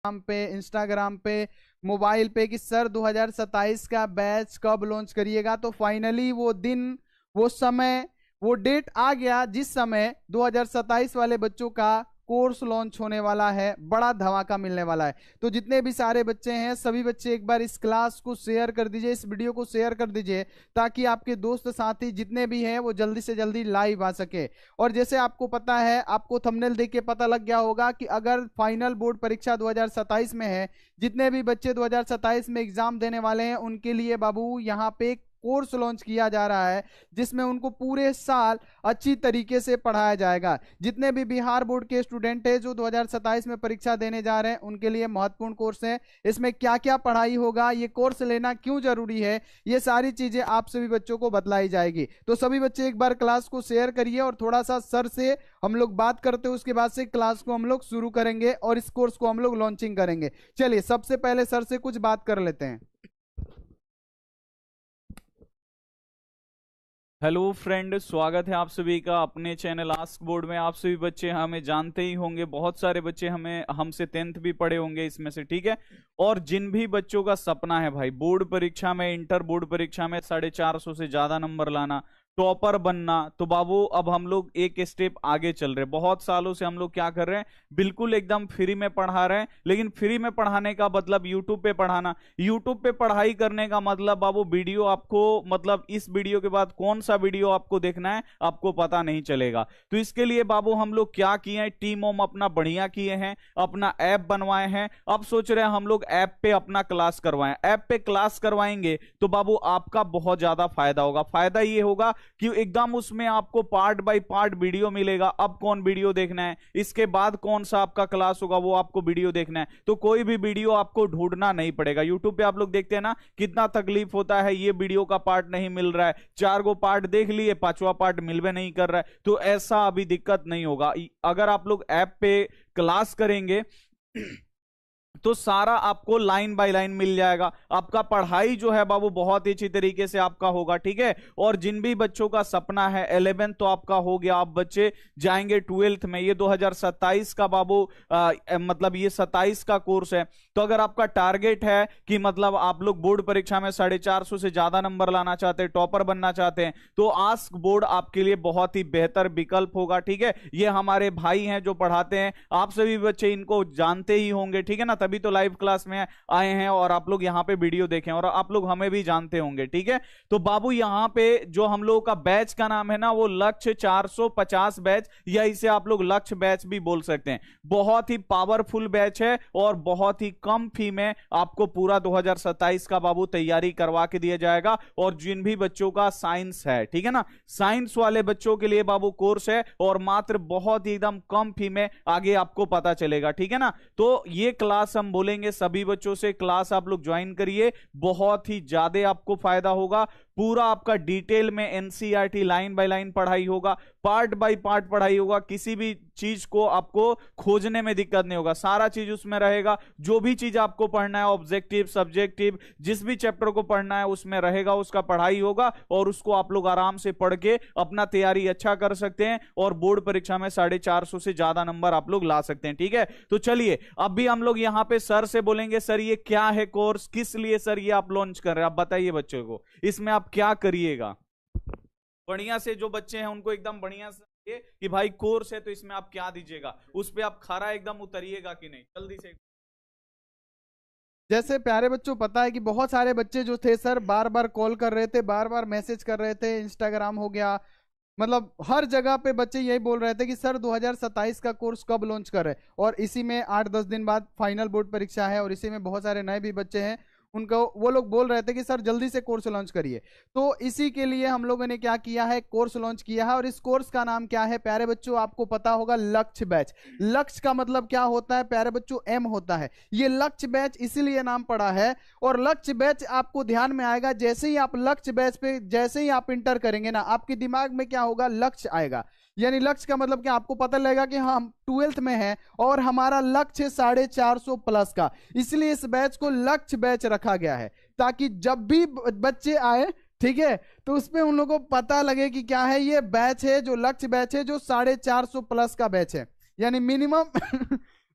पे, इंस्टाग्राम पे, मोबाइल पे कि सर 2027 का बैच कब लॉन्च करिएगा। तो फाइनली वो दिन, वो समय, वो डेट आ गया जिस समय 2027 वाले बच्चों का कोर्स लॉन्च होने वाला है, बड़ा धमाका मिलने वाला है। तो जितने भी सारे बच्चे हैं, सभी बच्चे एक बार इस क्लास को शेयर कर दीजिए, इस वीडियो को शेयर कर दीजिए, ताकि आपके दोस्त साथी जितने भी हैं वो जल्दी से जल्दी लाइव आ सके। और जैसे आपको पता है, आपको थंबनेल देख के पता लग गया होगा कि अगर फाइनल बोर्ड परीक्षा 2027 में है, जितने भी बच्चे 2027 में एग्जाम देने वाले हैं, उनके लिए बाबू यहाँ पे कोर्स लॉन्च किया जा रहा है, जिसमें उनको पूरे साल अच्छी तरीके से पढ़ाया जाएगा। जितने भी बिहार बोर्ड के स्टूडेंट हैं जो 2027 में परीक्षा देने जा रहे हैं, उनके लिए महत्वपूर्ण कोर्स है। इसमें क्या क्या पढ़ाई होगा, ये कोर्स लेना क्यों जरूरी है, ये सारी चीजें आप सभी बच्चों को बतलाई जाएगी। तो सभी बच्चे एक बार क्लास को शेयर करिए और थोड़ा सा सर से हम लोग बात करते हैं, उसके बाद से क्लास को हम लोग शुरू करेंगे और इस कोर्स को हम लोग लॉन्चिंग करेंगे। चलिए सबसे पहले सर से कुछ बात कर लेते हैं। हेलो फ्रेंड, स्वागत है आप सभी का अपने चैनल आस्क बोर्ड में। आप सभी बच्चे हमें जानते ही होंगे, बहुत सारे बच्चे हमें हमसे 10th भी पढ़े होंगे इसमें से, ठीक है। और जिन भी बच्चों का सपना है भाई बोर्ड परीक्षा में, इंटर बोर्ड परीक्षा में 450 से ज्यादा नंबर लाना, टॉपर बनना, तो बाबू अब हम लोग एक स्टेप आगे चल रहे हैं। बहुत सालों से हम लोग क्या कर रहे हैं, बिल्कुल एकदम फ्री में पढ़ा रहे हैं। लेकिन फ्री में पढ़ाने का मतलब यूट्यूब पे पढ़ाना, यूट्यूब पे पढ़ाई करने का मतलब बाबू वीडियो आपको, मतलब इस वीडियो के बाद कौन सा वीडियो आपको देखना है आपको पता नहीं चलेगा। तो इसके लिए बाबू हम लोग क्या किए हैं, टीम ओम अपना बढ़िया किए हैं, अपना ऐप बनवाए हैं। अब सोच रहे हैं हम लोग ऐप पे अपना क्लास करवाएं। ऐप पे क्लास करवाएंगे तो बाबू आपका बहुत ज्यादा फायदा होगा। फायदा ये होगा कि एकदम उसमें आपको पार्ट बाय पार्ट वीडियो मिलेगा। अब कौन वीडियो देखना है, इसके बाद कौन सा आपका क्लास होगा, वो आपको वीडियो देखना है, तो कोई भी वीडियो आपको ढूंढना नहीं पड़ेगा। यूट्यूब पे आप लोग देखते हैं ना कितना तकलीफ होता है, ये वीडियो का पार्ट नहीं मिल रहा है, 4 गो पार्ट देख लिए, 5वां पार्ट मिल भी नहीं कर रहा है। तो ऐसा अभी दिक्कत नहीं होगा अगर आप लोग ऐप पे क्लास करेंगे तो सारा आपको लाइन बाय लाइन मिल जाएगा। आपका पढ़ाई जो है बाबू बहुत ही अच्छी तरीके से आपका होगा, ठीक है। और जिन भी बच्चों का सपना है 11th तो आपका हो गया, आप बच्चे जाएंगे 12th में। ये 2027 का बाबू मतलब ये 27 का कोर्स है। तो अगर आपका टारगेट है कि मतलब आप लोग बोर्ड परीक्षा में 450 से ज्यादा नंबर लाना चाहते हैं, टॉपर बनना चाहते हैं, तो आस्क बोर्ड आपके लिए बहुत ही बेहतर विकल्प होगा, ठीक है। ये हमारे भाई हैं जो पढ़ाते हैं, आप सभी बच्चे इनको जानते ही होंगे, ठीक है ना, तभी तो लाइव क्लास में आए हैं और आप लोग यहां पे वीडियो देखें, और आप लोग हमें भी जानते होंगे, ठीक है। तो बाबू यहां पे जो हम लोगों का बैच का नाम है ना, वो लक्ष्य 450 बैच, या इसे आप लोग लक्ष्य बैच भी बोल सकते हैं। बहुत ही पावरफुल बैच है और बहुत ही कम फी में आपको पूरा 2027 का बाबू तैयारी करवा के दिया जाएगा। और जिन भी बच्चों का साइंस है, ठीक है ना, साइंस वाले बच्चों के लिए बाबू कोर्स है और मात्र बहुत ही एकदम कम फी में आगे आपको पता चलेगा, ठीक है ना। तो ये क्लास हम बोलेंगे सभी बच्चों से, क्लास आप लोग ज्वाइन करिए, बहुत ही ज्यादा आपको फायदा होगा। पूरा आपका डिटेल में एनसीईआरटी लाइन बाय लाइन पढ़ाई होगा, पार्ट बाय पार्ट पढ़ाई होगा। किसी भी चीज को आपको खोजने में दिक्कत नहीं होगा, सारा चीज उसमें रहेगा। जो भी चीज आपको पढ़ना है, ऑब्जेक्टिव सब्जेक्टिव, जिस भी चैप्टर को पढ़ना है उसमें रहेगा, उसका पढ़ाई होगा और उसको आप लोग आराम से पढ़ के अपना तैयारी अच्छा कर सकते हैं और बोर्ड परीक्षा में 450 से ज्यादा नंबर आप लोग ला सकते हैं, ठीक है। तो चलिए अब भी हम लोग यहां पे सर से बोलेंगे, सर ये क्या है कोर्स, किस लिए सर ये आप लॉन्च कर रहे हैं, आप बताइए बच्चों को इसमें आप क्या करिएगा। बढ़िया से जो बच्चे हैं उनको एकदम बढ़िया से कि भाई कोर्स है तो इसमें आप क्या दीजिएगा, उस पे आप खरा एकदम उतरिएगा कि नहीं, जल्दी से। जैसे प्यारे बच्चों, पता है कि बहुत सारे बच्चे जो थे सर बार बार कॉल कर रहे थे, बार बार मैसेज कर रहे थे, इंस्टाग्राम हो गया, मतलब हर जगह पे बच्चे यही बोल रहे थे कि सर 2027 का कोर्स कब लॉन्च कर रहे हैं। और इसी में 8-10 दिन बाद फाइनल बोर्ड परीक्षा है और इसी में बहुत सारे नए भी बच्चे हैं, उनको वो लोग बोल रहे थे कि सर जल्दी से कोर्स लॉन्च करिए। तो इसी के लिए हम लोगों ने क्या किया है, कोर्स लॉन्च किया है। और इस कोर्स का नाम क्या है प्यारे बच्चों, आपको पता होगा, लक्ष्य बैच। लक्ष्य का मतलब क्या होता है प्यारे बच्चों, एम होता है। ये लक्ष्य बैच इसीलिए नाम पड़ा है। और लक्ष्य बैच आपको ध्यान में आएगा, जैसे ही आप लक्ष्य बैच पे जैसे ही आप इंटर करेंगे ना, आपके दिमाग में क्या होगा, लक्ष्य आएगा। यानी लक्ष्य का मतलब क्या, आपको पता लगेगा कि हाँ हम 12th में हैं और हमारा लक्ष्य 450 प्लस का, इसलिए इस बैच को लक्ष्य बैच रखा गया है, ताकि जब भी बच्चे आए, ठीक है, तो उसमें उन लोगों को पता लगे कि क्या है, ये बैच है जो लक्ष्य बैच है, जो 450 प्लस का बैच है, यानी मिनिमम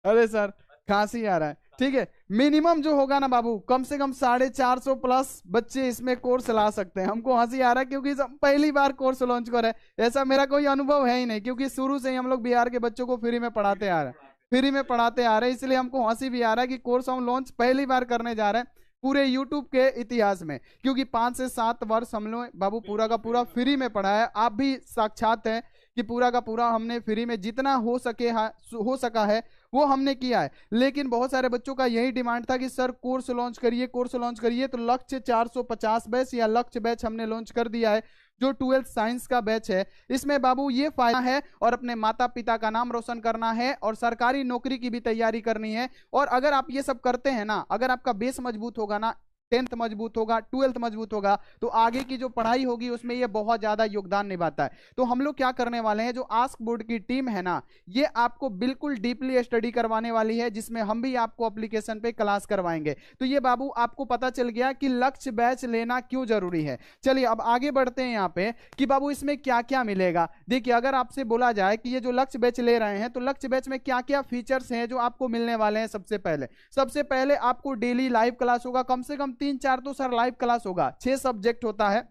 अरे सर खांसी आ रहा है, ठीक है, मिनिमम जो होगा ना बाबू, कम से कम 450 प्लस बच्चे इसमें कोर्स ला सकते हैं। हमको हंसी आ रहा है क्योंकि पहली बार कोर्स लॉन्च कर रहे हैं, ऐसा मेरा कोई अनुभव है ही नहीं, क्योंकि शुरू से ही हम लोग बिहार के बच्चों को फ्री में पढ़ाते आ रहे हैं, फ्री में पढ़ाते आ रहे हैं, इसलिए हमको हंसी भी आ रहा है कि कोर्स हम लॉन्च पहली बार करने जा रहे हैं पूरे यूट्यूब के इतिहास में, क्योंकि 5 से 7 वर्ष हम लोग बाबू पूरा का पूरा फ्री में पढ़ाया है। आप भी साक्षात हैं कि पूरा का पूरा हमने फ्री में जितना हो सका है वो हमने किया है। लेकिन बहुत सारे बच्चों का यही डिमांड था कि सर कोर्स लॉन्च करिए, कोर्स लॉन्च करिए, तो लक्ष्य 450 बैच या लक्ष्य बैच हमने लॉन्च कर दिया है, जो 12th साइंस का बैच है। इसमें बाबू ये फायदा है और अपने माता पिता का नाम रोशन करना है और सरकारी नौकरी की भी तैयारी करनी है। और अगर आप ये सब करते हैं ना, अगर आपका बेस मजबूत होगा ना, 10th मजबूत होगा, 12th मजबूत होगा, तो आगे की जो पढ़ाई होगी उसमें ये बहुत ज्यादा योगदान निभाता है। तो हम लोग क्या करने वाले हैं, जो आस्क बोर्ड की टीम है ना, ये आपको बिल्कुल डीपली स्टडी करवाने वाली है, जिसमें हम भी आपको एप्लीकेशन पे क्लास करवाएंगे। तो ये बाबू आपको पता चल गया कि लक्ष्य बैच लेना क्यों जरूरी है। चलिए अब आगे बढ़ते हैं यहाँ पे कि बाबू इसमें क्या क्या मिलेगा। देखिए, अगर आपसे बोला जाए कि ये जो लक्ष्य बैच ले रहे हैं, तो लक्ष्य बैच में क्या क्या फीचर्स हैं जो आपको मिलने वाले हैं। सबसे पहले आपको डेली लाइव क्लास होगा, कम से कम 3-4 तो सर लाइव क्लास होगा। 6 सब्जेक्ट होता है,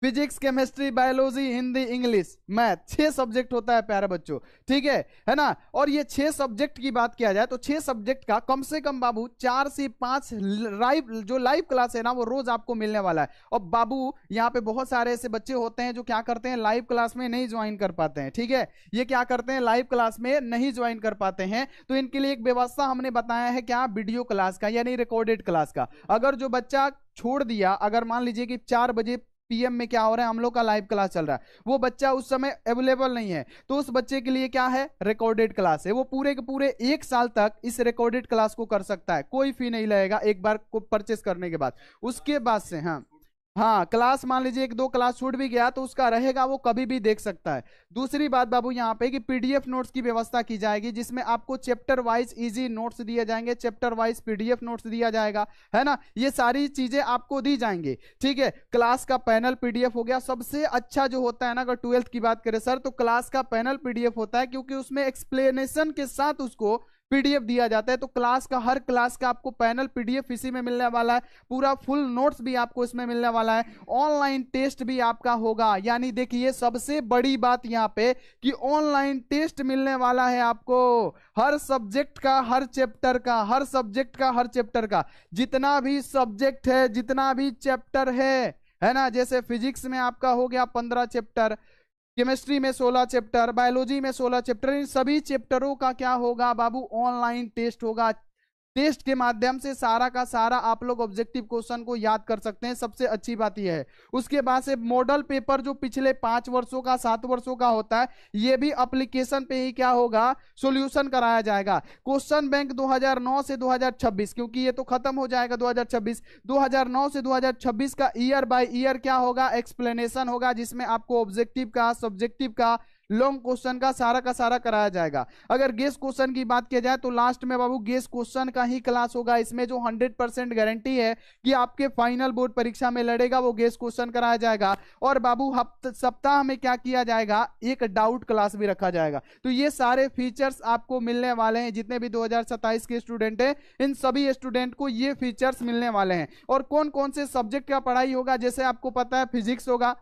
physics, chemistry, biology, Hindi, English, math, 6 subject होता है प्यारे बच्चों, ठीक है ना। और ये 6 सब्जेक्ट की बात किया जाए तो 6 सब्जेक्ट का कम से कम बाबू 4 से 5 लाइव क्लास है ना, वो रोज आपको मिलने वाला है। और बाबू यहाँ पे बहुत सारे ऐसे बच्चे होते हैं जो क्या करते हैं, लाइव क्लास में नहीं ज्वाइन कर पाते हैं, ठीक है। ये क्या करते हैं, लाइव क्लास में नहीं ज्वाइन कर पाते हैं, तो इनके लिए एक व्यवस्था हमने बताया है, क्या, वीडियो क्लास का, यानी रिकॉर्डेड क्लास का। अगर जो बच्चा छोड़ दिया, अगर मान लीजिए कि 4 बजे पीएम में क्या हो रहा है, हम लोग का लाइव क्लास चल रहा है, वो बच्चा उस समय अवेलेबल नहीं है, तो उस बच्चे के लिए क्या है, रिकॉर्डेड क्लास है। वो पूरे के पूरे 1 साल तक इस रिकॉर्डेड क्लास को कर सकता है, कोई फी नहीं लगेगा एक बार को परचेस करने के बाद। उसके बाद से हाँ क्लास मान लीजिए 1-2 क्लास छूट भी गया तो उसका रहेगा, वो कभी भी देख सकता है। दूसरी बात बाबू यहाँ पे कि पीडीएफ नोट्स की व्यवस्था की जाएगी, जिसमें आपको चैप्टर वाइज इजी नोट्स दिए जाएंगे, चैप्टर वाइज पीडीएफ नोट्स दिया जाएगा, है ना। ये सारी चीजें आपको दी जाएंगी, ठीक है। क्लास का पैनल पीडीएफ हो गया। सबसे अच्छा जो होता है ना, अगर 12th की बात करें सर, तो क्लास का पैनल पीडीएफ होता है, क्योंकि उसमें एक्सप्लेनेशन के साथ उसको पीडीएफ दिया जाता है। तो हर क्लास का आपको पैनल पीडीएफ इसी में मिलने वाला है, पूरा फुल नोट्स भी आपको इसमें मिलने वाला है, ऑनलाइन टेस्ट भी आपका होगा। यानी देखिए सबसे बड़ी बात यहाँ पे कि ऑनलाइन टेस्ट मिलने वाला है आपको, हर सब्जेक्ट का, हर चैप्टर का, हर सब्जेक्ट का, हर चैप्टर का, जितना भी सब्जेक्ट है, जितना भी चैप्टर है ना। जैसे फिजिक्स में आपका हो गया 15 चैप्टर, केमिस्ट्री में 16 चैप्टर, बायोलॉजी में 16 चैप्टर, इन सभी चैप्टरों का क्या होगा बाबू, ऑनलाइन टेस्ट होगा। टेस्ट के माध्यम से सारा का सारा आप लोग ऑब्जेक्टिव क्वेश्चन को याद कर सकते हैं, सबसे अच्छी बात यह है। उसके बाद से मॉडल पेपर जो पिछले 5 वर्षों का, 7 वर्षों का होता है, ये भी एप्लीकेशन पे ही क्या होगा, सॉल्यूशन कराया जाएगा। क्वेश्चन बैंक 2009 से 2026, क्योंकि ये तो खत्म हो जाएगा 2009 से 2026 का ईयर बाय ईयर क्या होगा, एक्सप्लेनेशन होगा, जिसमें आपको ऑब्जेक्टिव का, सब्जेक्टिव का, लॉन्ग क्वेश्चन का सारा कराया जाएगा। अगर गेस क्वेश्चन की बात की जाए तो लास्ट में बाबू गेस क्वेश्चन का ही क्लास होगा, इसमें जो 100% गारंटी है कि आपके फाइनल बोर्ड परीक्षा में लड़ेगा, वो गेस क्वेश्चन कराया जाएगा। और बाबू सप्ताह में क्या किया जाएगा, एक डाउट क्लास भी रखा जाएगा। तो ये सारे फीचर्स आपको मिलने वाले हैं, जितने भी 2027 के स्टूडेंट हैं, इन सभी स्टूडेंट को ये फीचर्स मिलने वाले हैं। और कौन कौन से सब्जेक्ट का पढ़ाई होगा, जैसे आपको पता है फिजिक्स होगा,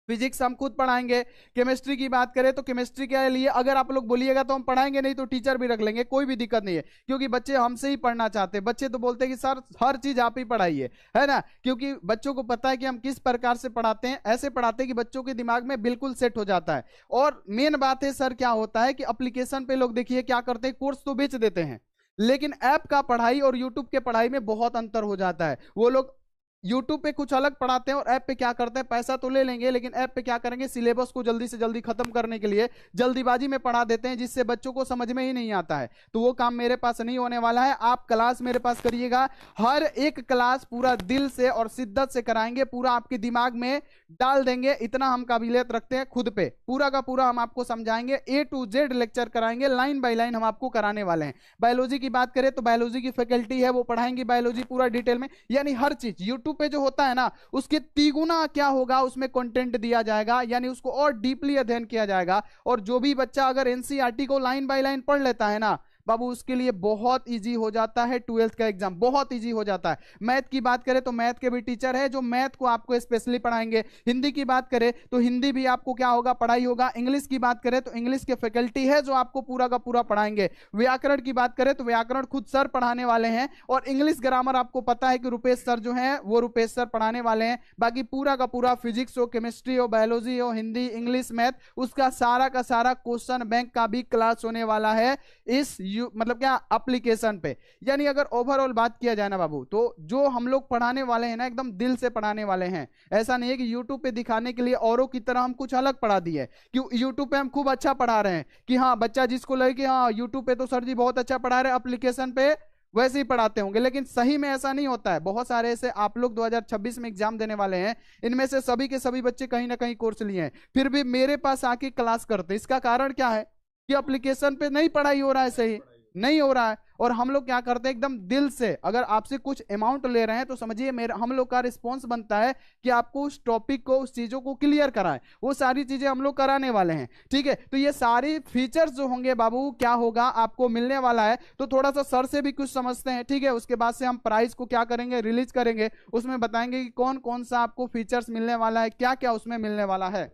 फिजिक्स हम खुद पढ़ाएंगे। केमिस्ट्री की बात करें तो केमिस्ट्री के लिए अगर आप लोग बोलिएगा तो हम पढ़ाएंगे, नहीं तो टीचर भी रख लेंगे, कोई भी दिक्कत नहीं है, क्योंकि बच्चे हमसे ही पढ़ना चाहते हैं। बच्चे तो बोलते हैं कि सर हर चीज आप ही पढ़ाइए, है ना, क्योंकि बच्चों को पता है कि हम किस प्रकार से पढ़ाते हैं, ऐसे पढ़ाते हैं कि बच्चों के दिमाग में बिल्कुल सेट हो जाता है। और मेन बात है सर, क्या होता है कि एप्लीकेशन पे लोग देखिए क्या करते हैं, कोर्स तो बेच देते हैं, लेकिन ऐप का पढ़ाई और यूट्यूब के पढ़ाई में बहुत अंतर हो जाता है। वो लोग यूट्यूब पे कुछ अलग पढ़ाते हैं और ऐप पे क्या करते हैं, पैसा तो ले लेंगे, लेकिन ऐप पे क्या करेंगे, सिलेबस को जल्दी से जल्दी खत्म करने के लिए जल्दीबाजी में पढ़ा देते हैं, जिससे बच्चों को समझ में ही नहीं आता है। तो वो काम मेरे पास नहीं होने वाला है। आप क्लास मेरे पास करिएगा, हर एक क्लास पूरा दिल से और शिद्दत से कराएंगे, पूरा आपके दिमाग में डाल देंगे, इतना हम काबिलियत रखते हैं खुद पे। पूरा का पूरा हम आपको समझाएंगे, A to Z लेक्चर कराएंगे, लाइन बाय लाइन हम आपको कराने वाले हैं। बायोलॉजी की बात करें तो बायोलॉजी की फैकल्टी है, वो पढ़ाएंगी बायोलॉजी पूरा डिटेल में, यानी हर चीज यूट्यूब पे जो होता है ना, उसके तिगुना क्या होगा, उसमें कंटेंट दिया जाएगा, यानी उसको और डीपली अध्ययन किया जाएगा। और जो भी बच्चा अगर एनसीईआरटी को लाइन बाय लाइन पढ़ लेता है ना, बाबू उसके लिए बहुत इजी हो जाता है 12th का एग्जाम, बहुत इजी हो जाता है। मैथ की बात करें तो मैथ के भी टीचर है जो मैथ को आपको स्पेशली पढ़ाएंगे। हिंदी की बात करें तो हिंदी भी आपको क्या होगा, पढ़ाई होगा। इंग्लिश की बात करें तो इंग्लिश के फैकल्टी है जो आपको पूरा का पूरा पढ़ाएंगे। व्याकरण की बात करें तो व्याकरण खुद सर पढ़ाने वाले हैं, और इंग्लिश ग्रामर आपको पता है कि रुपेश सर जो हैं वो रुपेश सर पढ़ाने वाले हैं। बाकी पूरा का पूरा फिजिक्स हो, केमिस्ट्री हो, बायोलॉजी हो, हिंदी, इंग्लिश, मैथ, उसका सारा का सारा क्वेश्चन बैंक का भी क्लास होने वाला है इस मतलब क्या एप्लीकेशन पे। यानी अगर ओवरऑल बात किया जाए ना बाबू, तो जो हम लोग पढ़ाने वाले हैं ना एकदम दिल से पढ़ाने वाले हैं। ऐसा नहीं है कि यूट्यूब पे दिखाने के लिए औरों की तरह हम कुछ अलग पढ़ा दिए कि यूट्यूब पे हम खूब अच्छा पढ़ा रहे हैं कि हाँ बच्चा जिसको लगे कि हाँ यूट्यूब पे तो सर जी बहुत अच्छा पढ़ा रहे हैं, एप्लीकेशन पे वैसे ही पढ़ाते होंगे, लेकिन सही में ऐसा नहीं होता है। बहुत सारे ऐसे आप लोग 2026 में एग्जाम देने वाले हैं, इनमें से सभी के सभी बच्चे कहीं ना कहीं कोर्स लिए हैं, फिर भी मेरे पास आके क्लास करते। इसका कारण क्या है कि एप्लीकेशन पे नहीं पढ़ाई हो रहा है, सही नहीं हो रहा है। और हम लोग क्या करते हैं एकदम दिल से, अगर आपसे कुछ अमाउंट ले रहे हैं तो समझिए मेरा हम लोग का रिस्पॉन्स बनता है कि आपको उस टॉपिक को, उस चीजों को क्लियर कराएं। वो सारी चीजें हम लोग कराने वाले हैं, ठीक है। तो ये सारी फीचर्स जो होंगे बाबू क्या होगा आपको मिलने वाला है। तो थोड़ा सा सर से भी कुछ समझते हैं, ठीक है। उसके बाद से हम प्राइस को क्या करेंगे, रिलीज करेंगे, उसमें बताएंगे कि कौन कौन सा आपको फीचर्स मिलने वाला है, क्या क्या उसमें मिलने वाला है।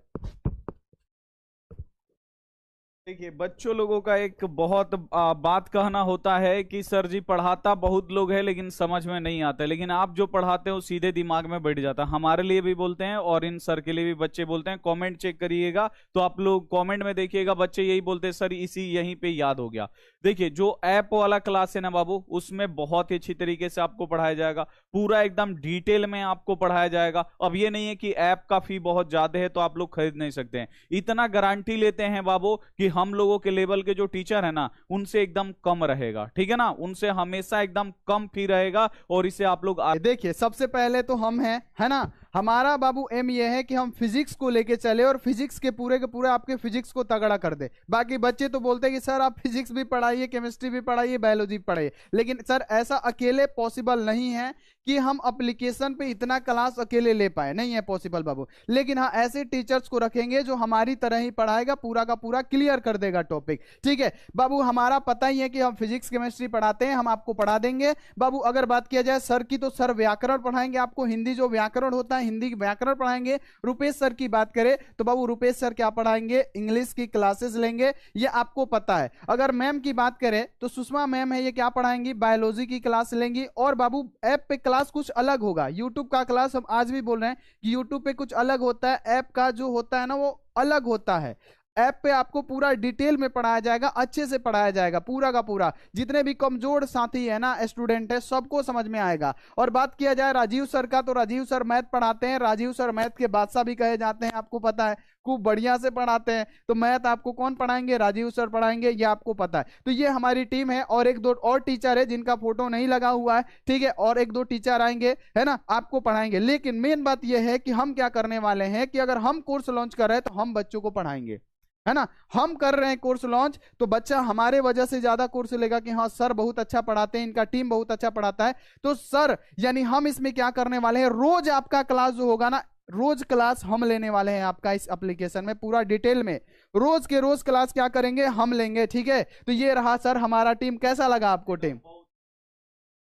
देखिए बच्चों लोगों का एक बहुत बात कहना होता है कि सर जी पढ़ाता बहुत लोग है लेकिन समझ में नहीं आता है, लेकिन आप जो पढ़ाते हैं वो सीधे दिमाग में बैठ जाता है। हमारे लिए भी बोलते हैं और इन सर के लिए भी बच्चे बोलते हैं। कमेंट चेक करिएगा तो आप लोग कमेंट में देखिएगा, बच्चे यही बोलते हैं सर इसी यहीं पे याद हो गया। देखिए जो ऐप वाला क्लास है ना बाबू, उसमें बहुत ही अच्छी तरीके से आपको पढ़ाया जाएगा, पूरा एकदम डिटेल में आपको पढ़ाया जाएगा। अब ये नहीं है कि ऐप का फी बहुत ज्यादा है तो आप लोग खरीद नहीं सकते हैं, इतना गारंटी लेते हैं बाबू कि हम लोगों के लेवल के जो टीचर है ना उनसे एकदम कम रहेगा, ठीक है ना, उनसे हमेशा एकदम कम फी रहेगा। और इसे आप लोग देखिए सबसे पहले तो हम हैं, है ना, हमारा बाबू एम ये है कि हम फिजिक्स को लेके चले और फिजिक्स के पूरे आपके फिजिक्स को तगड़ा कर दे। बाकी बच्चे तो बोलते हैं कि सर आप फिजिक्स भी पढ़ाइए, केमिस्ट्री भी पढ़ाइए, बायोलॉजी भी पढ़ाइए, लेकिन सर ऐसा अकेले पॉसिबल नहीं है कि हम एप्लीकेशन पे इतना क्लास अकेले ले पाए, नहीं है पॉसिबल बाबू। लेकिन हाँ ऐसे टीचर्स को रखेंगे जो हमारी तरह ही पढ़ाएगा, पूरा का पूरा क्लियर कर देगा टॉपिक, ठीक है बाबू। हमारा पता ही है कि हम फिजिक्स केमिस्ट्री पढ़ाते हैं, हम आपको पढ़ा देंगे बाबू। अगर बात किया जाए सर की तो सर व्याकरण पढ़ाएंगे आपको, हिंदी जो व्याकरण होता है हिंदी व्याकरण पढ़ाएंगे। रुपेश सर की बात करें तो बाबू रुपेश सर क्या पढ़ाएंगे, इंग्लिश की क्लासेस लेंगे, ये आपको पता है। अगर मैम की बात करें तो सुषमा मैम है, ये क्या पढ़ाएंगी, बायोलॉजी की क्लास लेंगी। और बाबू ऐप पे क्लास कुछ अलग होगा, यूट्यूब का क्लास हम आज भी बोल रहे हैं कि यूट्यूब पे कुछ अलग होता है, ऐप का जो होता है ना वो अलग होता है। ऐप पे आपको पूरा डिटेल में पढ़ाया जाएगा, अच्छे से पढ़ाया जाएगा, पूरा का पूरा। जितने भी कमजोर साथी है ना, स्टूडेंट है, सबको समझ में आएगा। और बात किया जाए राजीव सर का तो राजीव सर मैथ पढ़ाते हैं, राजीव सर मैथ के बादशाह भी कहे जाते हैं, आपको पता है, खूब बढ़िया से पढ़ाते हैं। तो मैथ आपको कौन पढ़ाएंगे, राजीव सर पढ़ाएंगे, ये आपको पता है। तो ये हमारी टीम है और एक दो और टीचर है जिनका फोटो नहीं लगा हुआ है, ठीक है, और एक दो टीचर आएंगे, है ना, आपको पढ़ाएंगे। लेकिन मेन बात यह है कि हम क्या करने वाले हैं कि अगर हम कोर्स लॉन्च कर रहे हैं तो हम बच्चों को पढ़ाएंगे, है ना। हम कर रहे हैं कोर्स लॉन्च तो बच्चा हमारे वजह से ज्यादा कोर्स लेगा कि हाँ सर बहुत अच्छा पढ़ाते हैं, इनका टीम बहुत अच्छा पढ़ाता है। तो सर यानी हम इसमें क्या करने वाले हैं, रोज आपका क्लास जो होगा ना, रोज क्लास हम लेने वाले हैं आपका इस एप्लीकेशन में पूरा डिटेल में, रोज के रोज क्लास क्या करेंगे हम लेंगे, ठीक है। तो ये रहा सर हमारा टीम। कैसा लगा आपको टीम,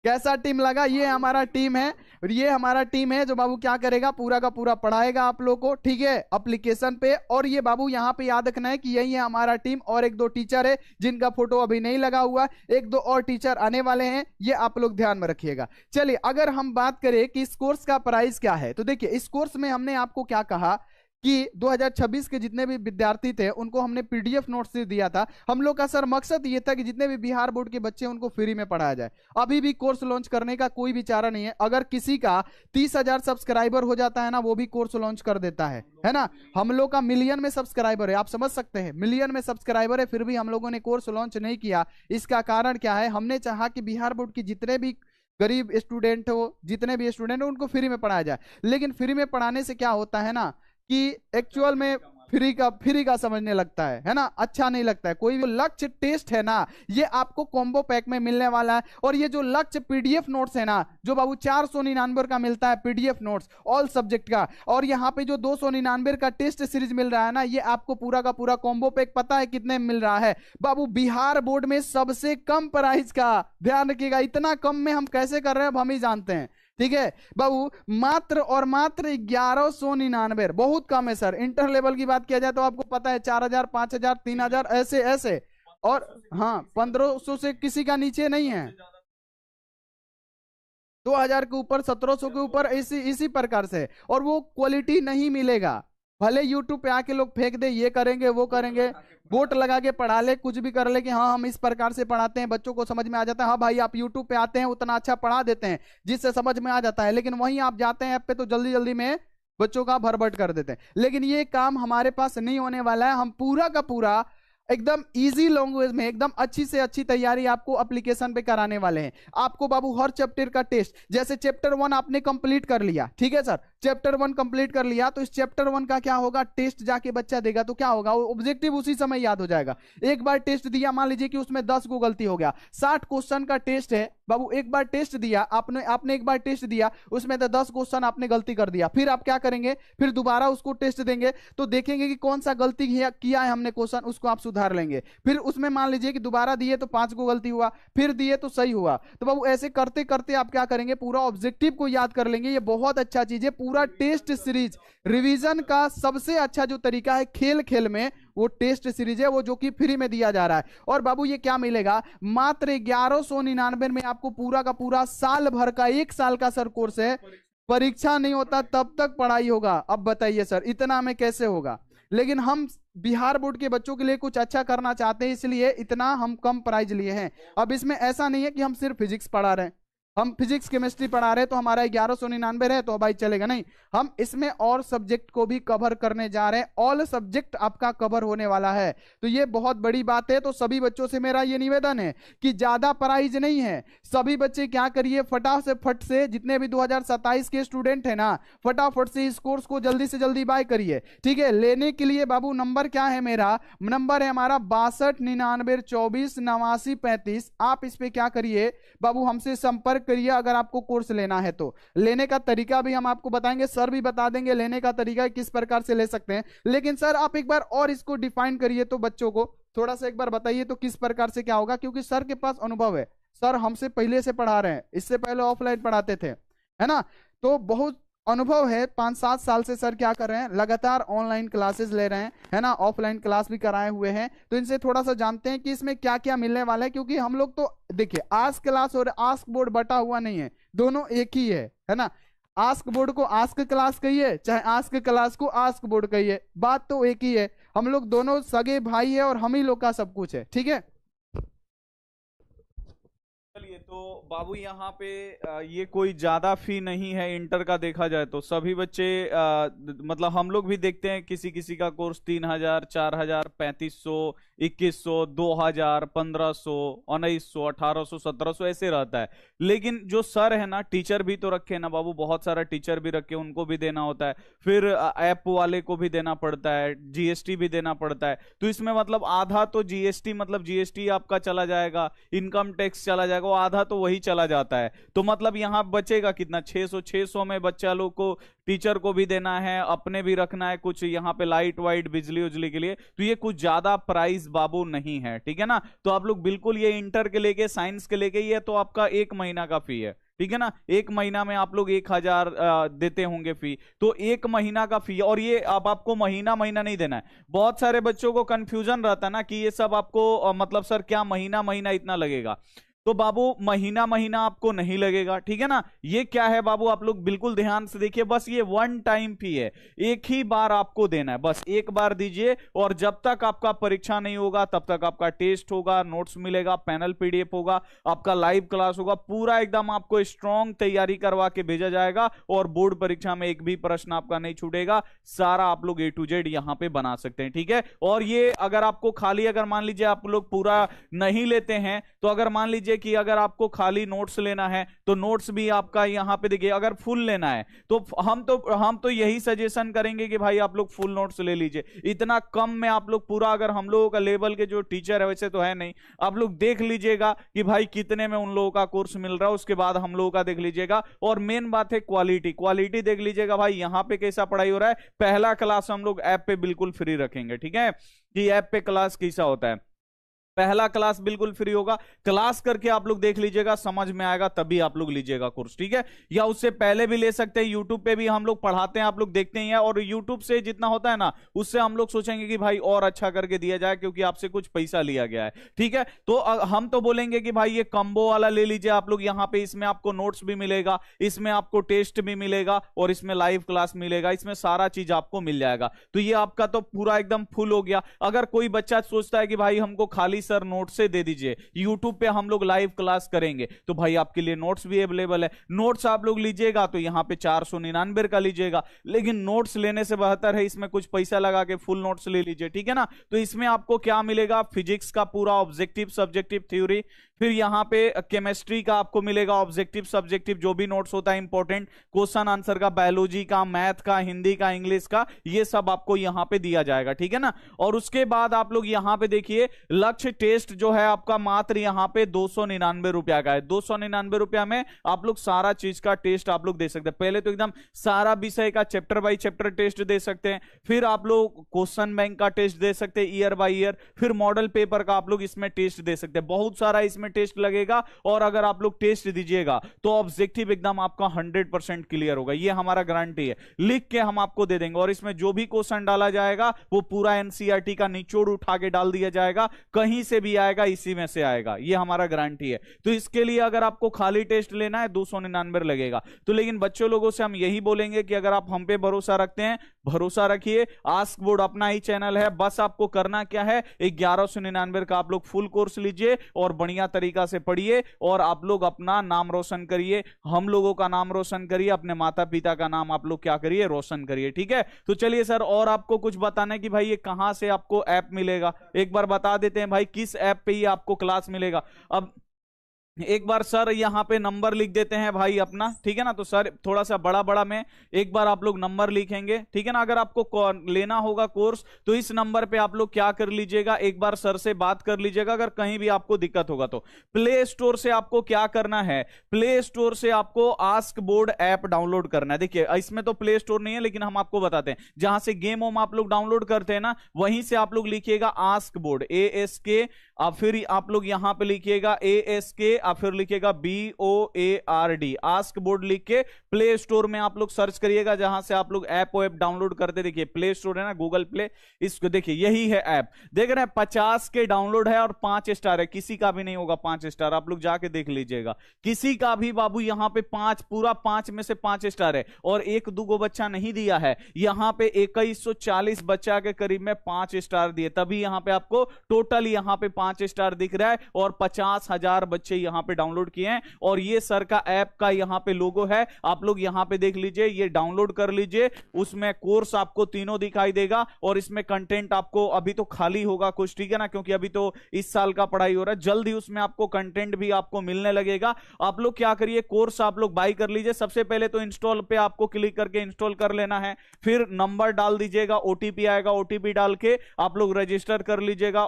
कैसा टीम लगा, ये हमारा टीम है। और ये हमारा टीम है जो बाबू क्या करेगा, पूरा का पूरा पढ़ाएगा आप लोग को, ठीक है, एप्लीकेशन पे। और ये बाबू यहाँ पे याद रखना है कि यही है हमारा टीम, और एक दो टीचर है जिनका फोटो अभी नहीं लगा हुआ, एक दो और टीचर आने वाले हैं, ये आप लोग ध्यान में रखिएगा। चलिए अगर हम बात करें कि इस कोर्स का प्राइस क्या है, तो देखिए इस कोर्स में हमने आपको क्या कहा कि 2026 के जितने भी विद्यार्थी थे उनको हमने पीडीएफ नोट्स से दिया था। हम लोग का सर मकसद ये था कि जितने भी बिहार बोर्ड के बच्चे उनको फ्री में पढ़ाया जाए। अभी भी कोर्स लॉन्च करने का कोई विचार नहीं है। अगर किसी का 30,000 सब्सक्राइबर हो जाता है ना, वो भी कोर्स लॉन्च कर देता है ना। हम लोग का मिलियन में सब्सक्राइबर है, आप समझ सकते हैं, मिलियन में सब्सक्राइबर है, फिर भी हम लोगों ने कोर्स लॉन्च नहीं किया। इसका कारण क्या है, हमने चाहा कि बिहार बोर्ड की जितने भी गरीब स्टूडेंट हो, जितने भी स्टूडेंट हो, उनको फ्री में पढ़ाया जाए। लेकिन फ्री में पढ़ाने से क्या होता है ना कि एक्चुअल में फ्री का समझने लगता है ना, अच्छा नहीं लगता है। कोई भी लक्ष्य टेस्ट है ना, ये आपको कॉम्बो पैक में मिलने वाला है। और ये जो लक्ष्य पीडीएफ नोट्स है ना, जो बाबू 499 का मिलता है पीडीएफ नोट्स ऑल सब्जेक्ट का, और यहाँ पे जो 299 का टेस्ट सीरीज मिल रहा है ना, ये आपको पूरा का पूरा कॉम्बो पैक पता है कितने में मिल रहा है बाबू? बिहार बोर्ड में सबसे कम प्राइस का, ध्यान रखिएगा, इतना कम में हम कैसे कर रहे हैं अब हम ही जानते हैं, ठीक है बाबू? मात्र और मात्र 1199, बहुत कम है सर। इंटर लेवल की बात किया जाए तो आपको पता है 4000, 5000, 3000 ऐसे ऐसे, और हाँ 1500 से किसी का नीचे नहीं है, 2000 के ऊपर, 1700 के ऊपर, इसी प्रकार से। और वो क्वालिटी नहीं मिलेगा, भले यूट्यूब पे आके लोग फेंक दे, ये करेंगे वो करेंगे, बोर्ड लगा के पढ़ा ले, कुछ भी कर ले कि हाँ हम इस प्रकार से पढ़ाते हैं, बच्चों को समझ में आ जाता है। हाँ भाई, आप यूट्यूब पे आते हैं उतना अच्छा पढ़ा देते हैं जिससे समझ में आ जाता है, लेकिन वहीं आप जाते हैं ऐप पे तो जल्दी जल्दी में बच्चों का भरभट कर देते हैं। लेकिन ये काम हमारे पास नहीं होने वाला है। हम पूरा का पूरा एकदम इजी लैंग्वेज में, एकदम अच्छी से अच्छी तैयारी आपको एप्लीकेशन पे कराने वाले हैं। आपको बाबू हर चैप्टर का टेस्ट, जैसे चैप्टर 1 आपने कंप्लीट कर लिया, ठीक है सर, चैप्टर 1 कंप्लीट कर लिया, तो इस चैप्टर 1 का क्या होगा, टेस्ट जाके बच्चा देगा तो क्या होगा, ऑब्जेक्टिव उसी समय याद हो जाएगा। एक बार टेस्ट दिया, मान लीजिए कि उसमें 10 को गलती हो गया, 60 क्वेश्चन का टेस्ट है बाबू, एक बार टेस्ट दिया आपने एक बार टेस्ट दिया, उसमें तो 10 क्वेश्चन आपने गलती कर दिया, फिर आप क्या करेंगे, फिर दोबारा उसको टेस्ट देंगे तो देखेंगे कि कौन सा गलती किया है हमने क्वेश्चन, उसको आप सुधार लेंगे। फिर उसमें मान लीजिए कि दोबारा दिए तो 5 को गलती हुआ, फिर दिए तो सही हुआ, तो बाबू ऐसे करते करते आप क्या करेंगे, पूरा ऑब्जेक्टिव को याद कर लेंगे। ये बहुत अच्छा चीज है। पूरा टेस्ट सीरीज रिवीजन का सबसे अच्छा जो तरीका है, खेल खेल में वो टेस्ट सीरीज है, वो जो कि फ्री में दिया जा रहा है। और बाबू ये क्या मिलेगा, मात्र 1199 में आपको पूरा का पूरा साल भर का, 1 साल का सर कोर्स है, परीक्षा नहीं होता तब तक पढ़ाई होगा। अब बताइए सर, इतना में कैसे होगा? लेकिन हम बिहार बोर्ड के बच्चों के लिए कुछ अच्छा करना चाहते हैं, इसलिए इतना हम कम प्राइस लिए हैं। अब इसमें ऐसा नहीं है कि हम सिर्फ फिजिक्स पढ़ा रहे हैं, हम फिजिक्स केमिस्ट्री पढ़ा रहे हैं तो हमारा 1199 है तो भाई चलेगा, नहीं, हम इसमें और सब्जेक्ट को भी कवर करने जा रहे हैं। ऑल सब्जेक्ट आपका कवर होने वाला है, तो ये बहुत बड़ी बात है। तो सभी बच्चों से मेरा ये निवेदन है कि ज्यादा प्राइज नहीं है, सभी बच्चे क्या करिए, फटाफट से जितने भी 2027 के स्टूडेंट है ना, फटाफट से इस कोर्स को जल्दी से जल्दी बाय करिए, ठीक है। लेने के लिए बाबू नंबर क्या है, मेरा नंबर है हमारा 6299248935। आप इस पे क्या करिए बाबू, हमसे संपर्क करिए अगर आपको कोर्स लेना है तो। लेने का तरीका भी हम आपको बताएंगे, सर भी बता देंगे लेने का तरीका किस प्रकार से ले सकते हैं। लेकिन सर आप एक बार और इसको डिफाइन करिए तो बच्चों को थोड़ा सा एक बार बताइए तो किस प्रकार से क्या होगा, क्योंकि सर के पास अनुभव है, सर हमसे पहले से पढ़ा रहे हैं, इससे पहले ऑफलाइन पढ़ाते थे, है ना, तो बहुत अनुभव है। 5-7 साल से सर क्या कर रहे हैं, लगातार ऑनलाइन क्लासेस ले रहे हैं, है ना, ऑफलाइन क्लास भी कराए हुए हैं, तो इनसे थोड़ा सा जानते हैं कि इसमें क्या क्या मिलने वाला है। क्योंकि हम लोग तो देखिए आस्क क्लास और आस्क बोर्ड बटा हुआ नहीं है, दोनों एक ही है ना। आस्क बोर्ड को आस्क क्लास कहिए, चाहे आस्क क्लास को आस्क बोर्ड कहिए, बात तो एक ही है। हम लोग दोनों सगे भाई है और हम ही लोग का सब कुछ है, ठीक है। चलिए, तो बाबू यहाँ पे ये कोई ज्यादा फी नहीं है इंटर का, देखा जाए तो सभी बच्चे मतलब हम लोग भी देखते हैं किसी किसी का कोर्स 3000, 4000, 3500, 2100, 2000, 1500, 1900, 1800, 1700 ऐसे रहता है। लेकिन जो सर है ना, टीचर भी तो रखे ना बाबू, बहुत सारा टीचर भी रखे, उनको भी देना होता है, फिर ऐप वाले को भी देना पड़ता है, जीएसटी भी देना पड़ता है। तो इसमें मतलब आधा तो जीएसटी, मतलब जीएसटी आपका चला जाएगा, इनकम टैक्स चला जाएगा, आधा तो वही चला जाता है। तो मतलब यहां बचेगा कितना, 600 में बच्चा लोग को, टीचर को भी देना है, अपने भी रखना है कुछ यहाँ पे लाइट वाइट बिजली उजली के लिए। तो ये कुछ ज्यादा प्राइस बाबू नहीं है, ठीक है ना। तो आप लोग बिल्कुल ये इंटर के लेके, साइंस के लेके, ये तो आपका 1 महीना का फी है, ठीक है ना। 1 महीना में आप लोग 1000 देते होंगे फी, तो 1 महीना का फी। और ये अब आपको महीना महीना नहीं देना है। बहुत सारे बच्चों को कंफ्यूजन रहता है ना कि ये सब आपको मतलब सर क्या महीना महीना इतना लगेगा, तो बाबू महीना महीना आपको नहीं लगेगा, ठीक है ना। ये क्या है बाबू, आप लोग बिल्कुल ध्यान से देखिए, बस ये 1 टाइम फी है, एक ही बार आपको देना है, बस एक बार दीजिए। और जब तक आपका परीक्षा नहीं होगा तब तक आपका टेस्ट होगा, नोट्स मिलेगा, पैनल पीडीएफ होगा, आपका लाइव क्लास होगा, पूरा एकदम आपको स्ट्रॉन्ग तैयारी करवा के भेजा जाएगा। और बोर्ड परीक्षा में एक भी प्रश्न आपका नहीं छूटेगा, सारा आप लोग A to Z यहां पे बना सकते हैं, ठीक है। और ये अगर आपको खाली, अगर मान लीजिए आप लोग पूरा नहीं लेते हैं, तो अगर मान लीजिए देखिए कि अगर आपको खाली नोट्स लेना है तो नोट्स भी आपका यहाँ पे देखिए, अगर फुल लेना है तो हम तो यही सजेशन करेंगे कि भाई आप लोग फुल नोट्स ले लीजिए। इतना कम में आप लोग पूरा, अगर हम लोगों का लेवल के जो टीचर है वैसे तो है नहीं, आप लोग देख लीजिएगा कि भाई कितने में उन लोगों का कोर्स मिल रहा है, उसके बाद हम लोगों का देख लीजिएगा। और मेन बात है क्वालिटी, क्वालिटी देख लीजिएगा भाई यहाँ पे कैसा पढ़ाई हो रहा है। पहला क्लास हम लोग ऐप पे बिल्कुल फ्री रखेंगे, ठीक है, कि ऐप पे क्लास कैसा होता है। पहला क्लास बिल्कुल फ्री होगा, क्लास करके आप लोग देख लीजिएगा, समझ में आएगा तभी आप लोग लीजिएगा कोर्स, ठीक है। या उससे पहले भी ले सकते हैं, यूट्यूब पे भी हम लोग पढ़ाते हैं, आप लोग देखते ही हैं। और यूट्यूब से जितना होता है ना, उससे हम लोग सोचेंगे कि भाई और अच्छा करके दिया जाए, क्योंकि आपसे कुछ पैसा लिया गया है, ठीक है। तो हम तो बोलेंगे कि भाई ये कॉम्बो वाला ले लीजिए आप लोग। यहाँ पे इसमें आपको नोट्स भी मिलेगा, इसमें आपको टेस्ट भी मिलेगा, और इसमें लाइव क्लास मिलेगा, इसमें सारा चीज आपको मिल जाएगा। तो ये आपका तो पूरा एकदम फुल हो गया। अगर कोई बच्चा सोचता है कि भाई हमको खाली सर नोट से दे दीजिए, यूट्यूब पे हम लोग लाइव क्लास करेंगे, तो भाई आपके लिए नोट्स भी अवेलेबल है। नोट्स आप लोग लीजिएगा तो यहाँ पे 499 का लीजिएगा, लेकिन नोट्स लेने से बेहतर है इसमें कुछ पैसा लगा के फुल नोट्स ले लीजिए, ठीक है ना। तो इसमें आपको क्या मिलेगा, फिजिक्स का पूरा ऑब्जेक्टिव सब्जेक्टिव थ्योरी, फिर यहाँ पे केमिस्ट्री का आपको मिलेगा ऑब्जेक्टिव सब्जेक्टिव जो भी नोट्स होता है इंपॉर्टेंट क्वेश्चन आंसर का, बायोलॉजी का, मैथ का, हिंदी का, इंग्लिश का, ये सब आपको यहाँ पे दिया जाएगा, ठीक है ना। और उसके बाद आप लोग यहाँ पे देखिए लक्ष्य टेस्ट जो है आपका मात्र यहाँ पे 299 रुपया का है। 299 रुपया में आप लोग सारा चीज का टेस्ट आप लोग दे सकते हैं। पहले तो एकदम सारा विषय का चैप्टर बाई चैप्टर टेस्ट दे सकते हैं, फिर आप लोग क्वेश्चन बैंक का टेस्ट दे सकते हैं ईयर बाई ईयर, फिर मॉडल पेपर का आप लोग इसमें टेस्ट दे सकते हैं। बहुत सारा इसमें टेस्ट लगेगा, और अगर आप लोग टेस्ट दीजिएगा तो ऑब्जेक्टिव एकदम आपका 100% क्लियर होगा, ये हमारा गारंटी है। लिख के हम आपको दे देंगे, और इसमें जो भी क्वेश्चन डाला जाएगा वो पूरा एनसीईआरटी का निचोड़ उठा के डाल दिया जाएगा, कहीं से भी आएगा इसी में से आएगा, ये हमारा गारंटी है। तो इसके लिए अगर आपको खाली टेस्ट लेना है 299 लगेगा। तो लेकिन बच्चों लोगों से हम यही बोलेंगे कि अगर आप हम पे भरोसा रखते हैं, भरोसा रखिए, आस्क बोर्ड अपना ही चैनल है, बस आपको करना क्या है, 1199 का आप लोग फुल कोर्स लीजिए और बढ़िया तरीका से पढ़िए, और आप लोग अपना नाम रोशन करिए, हम लोगों का नाम रोशन करिए, अपने माता पिता का नाम आप लोग क्या करिए, रोशन करिए, ठीक है। तो चलिए सर, और आपको कुछ बताना है कि भाई ये कहां से आपको ऐप मिलेगा, एक बार बता देते हैं भाई किस ऐप पे ही आपको क्लास मिलेगा। अब एक बार सर यहाँ पे नंबर लिख देते हैं भाई अपना, ठीक है ना। तो सर थोड़ा सा बड़ा बड़ा में एक बार आप लोग नंबर लिखेंगे, ठीक है ना। अगर आपको लेना होगा कोर्स तो इस नंबर पे आप लोग क्या कर लीजिएगा, एक बार सर से बात कर लीजिएगा। अगर कहीं भी आपको दिक्कत होगा तो प्ले स्टोर से आपको क्या करना है, प्ले स्टोर से आपको आस्क बोर्ड ऐप डाउनलोड करना है। देखिए इसमें तो प्ले स्टोर नहीं है, लेकिन हम आपको बताते हैं, जहां से गेम ओम आप लोग डाउनलोड करते हैं ना, वहीं से आप लोग लिखिएगा आस्क बोर्ड, ASK, फिर आप लोग यहां पे लिखिएगा ASK, फिर लिखिएगा BOARD, आस्क बोर्ड लिख के प्ले स्टोर में आप लोग सर्च करिएगा, जहां से आप लोग ऐप डाउनलोड करते। देखिए प्ले स्टोर है ना, गूगल प्ले, इसको देखिए यही है ऐप, देख रहे हैं 50 के डाउनलोड है और 5 स्टार है, किसी का भी नहीं होगा 5 स्टार, आप लोग जाके देख लीजिएगा, किसी का भी बाबू यहाँ पे 5, पूरा 5 में से 5 स्टार है, और एक दूगो बच्चा नहीं दिया है, यहाँ पे 2140 बच्चा के करीब में 5 स्टार दिए, तभी यहाँ पे आपको टोटल यहाँ पे 5 स्टार दिख रहा है, और 50,000 बच्चे यहाँ पे डाउनलोड किए हैं। और ये सर का ऐप का यहाँ पे लोगो है, आप लोग यहाँ पे देख लीजिए, ये डाउनलोड कर लीजिए, उसमें कोर्स आपको तीनों दिखाई देगा, और इसमें कंटेंट आपको अभी तो खाली होगा कुछ, ठीक है ना, क्योंकि अभी तो इस साल का पढ़ाई हो रहा है, जल्द ही उसमें आपको कंटेंट भी आपको मिलने लगेगा। आप लोग क्या करिए, कोर्स आप लोग बाय कर लीजिए। सबसे पहले तो इंस्टॉल पे आपको क्लिक करके इंस्टॉल कर लेना है, फिर नंबर डाल दीजिएगा, ओटीपी आएगा, ओटीपी डाल के आप लोग रजिस्टर कर लीजिएगा,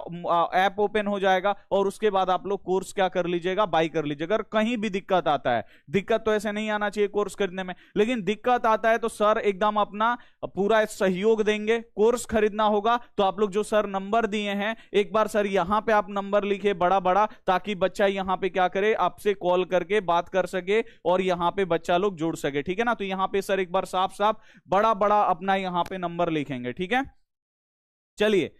ऐप ओपन हो जाएगा, और उसके बाद आप लोग कोर्स क्या कर लीजिएगा, बाय कर लीजिएगा। अगर कहीं भी दिक्कत आता है, दिक्कत तो ऐसे नहीं आना चाहिए कोर्स खरीदने में, लेकिन दिक्कत आता है तो सर एकदम अपना पूरा सहयोग देंगे। कोर्स खरीदना होगा तो आप लोग जो सर नंबर दिए हैं, एक बार सर यहां पे आप नंबर लिखे बड़ा बड़ा, ताकि बच्चा यहां पे क्या करे, आपसे कॉल करके बात कर सके, और यहां पे बच्चा लोग जुड़ सके, ठीक है ना। तो यहां पे सर एक बार साफ साफ बड़ा बड़ा अपना यहां पे नंबर लिखेंगे, ठीक है। चलिए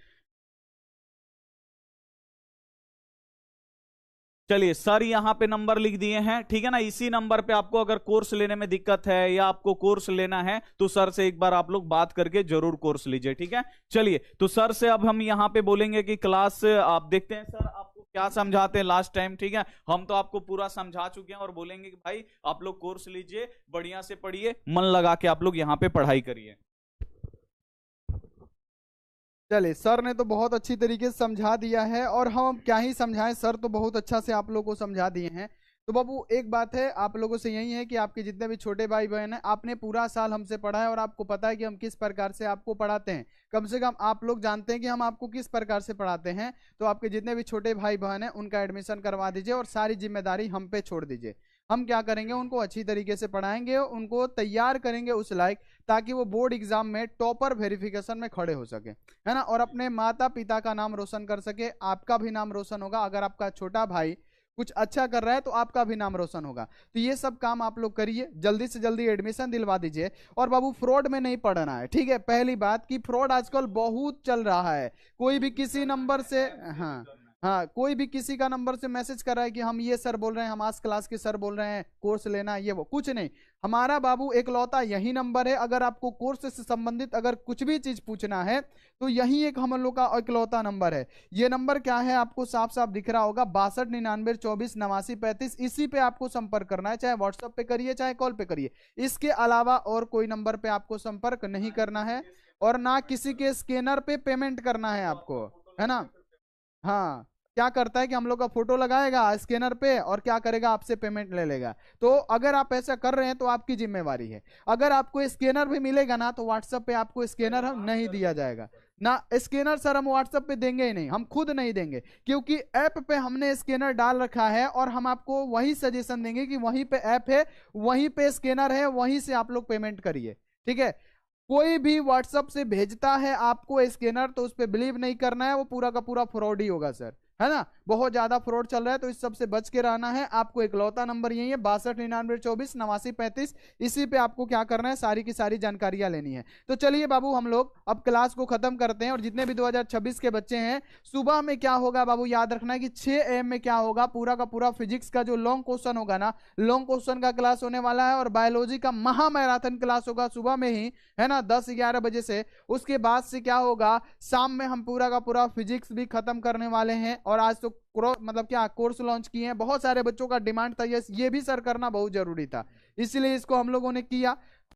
चलिए सर यहां पे नंबर लिख दिए हैं, ठीक है ना। इसी नंबर पे आपको अगर कोर्स लेने में दिक्कत है या आपको कोर्स लेना है तो सर से एक बार आप लोग बात करके जरूर कोर्स लीजिए, ठीक है। चलिए तो सर से अब हम यहां पे बोलेंगे कि क्लास आप देखते हैं सर आपको क्या समझाते हैं लास्ट टाइम, ठीक है। हम तो आपको पूरा समझा चुके हैं, और बोलेंगे कि भाई आप लोग कोर्स लीजिए, बढ़िया से पढ़िए, मन लगा के आप लोग यहां पे पढ़ाई करिए। चलिए, सर ने तो बहुत अच्छी तरीके से समझा दिया है, और हम क्या ही समझाएं, सर तो बहुत अच्छा से आप लोगों को समझा दिए हैं। तो बाबू एक बात है आप लोगों से यही है कि आपके जितने भी छोटे भाई बहन हैं, आपने पूरा साल हमसे पढ़ा है और आपको पता है कि हम किस प्रकार से आपको पढ़ाते हैं। कम से कम आप लोग जानते हैं कि हम आपको किस प्रकार से पढ़ाते हैं। तो आपके जितने भी छोटे भाई बहन हैं उनका एडमिशन करवा दीजिए और सारी जिम्मेदारी हम पे छोड़ दीजिए। हम क्या करेंगे, उनको अच्छी तरीके से पढ़ाएंगे, उनको तैयार करेंगे उस लायक, ताकि वो बोर्ड एग्जाम में टॉपर वेरिफिकेशन में खड़े हो सके, है ना, और अपने माता पिता का नाम रोशन कर सके। आपका भी नाम रोशन होगा, अगर आपका छोटा भाई कुछ अच्छा कर रहा है तो आपका भी नाम रोशन होगा। तो ये सब काम आप लोग करिए, जल्दी से जल्दी एडमिशन दिलवा दीजिए। और बाबू फ्रॉड में नहीं पढ़ना है, ठीक है। पहली बात कि फ्रॉड आजकल बहुत चल रहा है। कोई भी किसी नंबर से, हाँ हाँ, कोई भी किसी का नंबर से मैसेज कर रहा है कि हम ये सर बोल रहे हैं, हम आज क्लास के सर बोल रहे हैं, कोर्स लेना है, ये वो कुछ नहीं। हमारा बाबू एकलौता यही नंबर है। अगर आपको कोर्स से संबंधित अगर कुछ भी चीज पूछना है तो यही एक हम लोग का एकलौता नंबर है। ये नंबर क्या है, आपको साफ साफ दिख रहा होगा, 6299248935। इसी पे आपको संपर्क करना है, चाहे व्हाट्सएप पे करिए चाहे कॉल पे करिए। इसके अलावा और कोई नंबर पे आपको संपर्क नहीं करना है, और ना किसी के स्कैनर पे पेमेंट करना है आपको, है ना। हाँ, क्या करता है कि हम लोग का फोटो लगाएगा स्कैनर पे और क्या करेगा, आपसे पेमेंट ले लेगा। तो अगर आप ऐसा कर रहे हैं तो आपकी जिम्मेवारी है। अगर आपको स्कैनर भी मिलेगा ना तो व्हाट्सएप पे आपको स्कैनर हम नहीं दिया जाएगा ना। स्कैनर सर हम व्हाट्सएप पे देंगे ही नहीं, हम खुद नहीं देंगे, क्योंकि ऐप पे हमने स्कैनर डाल रखा है और हम आपको वही सजेशन देंगे कि वहीं पे ऐप है, वहीं पे स्कैनर है, वहीं से आप लोग पेमेंट करिए, ठीक है। कोई भी व्हाट्सएप से भेजता है आपको स्कैनर तो उस पर बिलीव नहीं करना है, वो पूरा का पूरा फ्रॉड ही होगा सर, है ना। बहुत ज्यादा फ्रॉड चल रहा है, तो इस सब से बच के रहना है। आपको इकलौता नंबर यही है, 6299248935। इसी पे आपको क्या करना है, सारी की सारी जानकारियां लेनी है। तो चलिए बाबू, हम लोग अब क्लास को खत्म करते हैं। और जितने भी 2026 के बच्चे हैं, सुबह में क्या होगा बाबू, याद रखना है कि 6 AM में क्या होगा, पूरा का पूरा फिजिक्स का जो लॉन्ग क्वेश्चन होगा ना, लॉन्ग क्वेश्चन का क्लास होने वाला है। और बायोलॉजी का महा मैराथन क्लास होगा सुबह में ही, है ना, 10-11 बजे से। उसके बाद से क्या होगा, शाम में हम पूरा का पूरा फिजिक्स भी खत्म करने वाले हैं। और आज तो मतलब क्या कोर्स लॉन्च किए हैं, बहुत सारे बच्चों का डिमांड था ये भी सर करना बहुत जरूरी था, इसलिए इसको हम लोगों ने किया।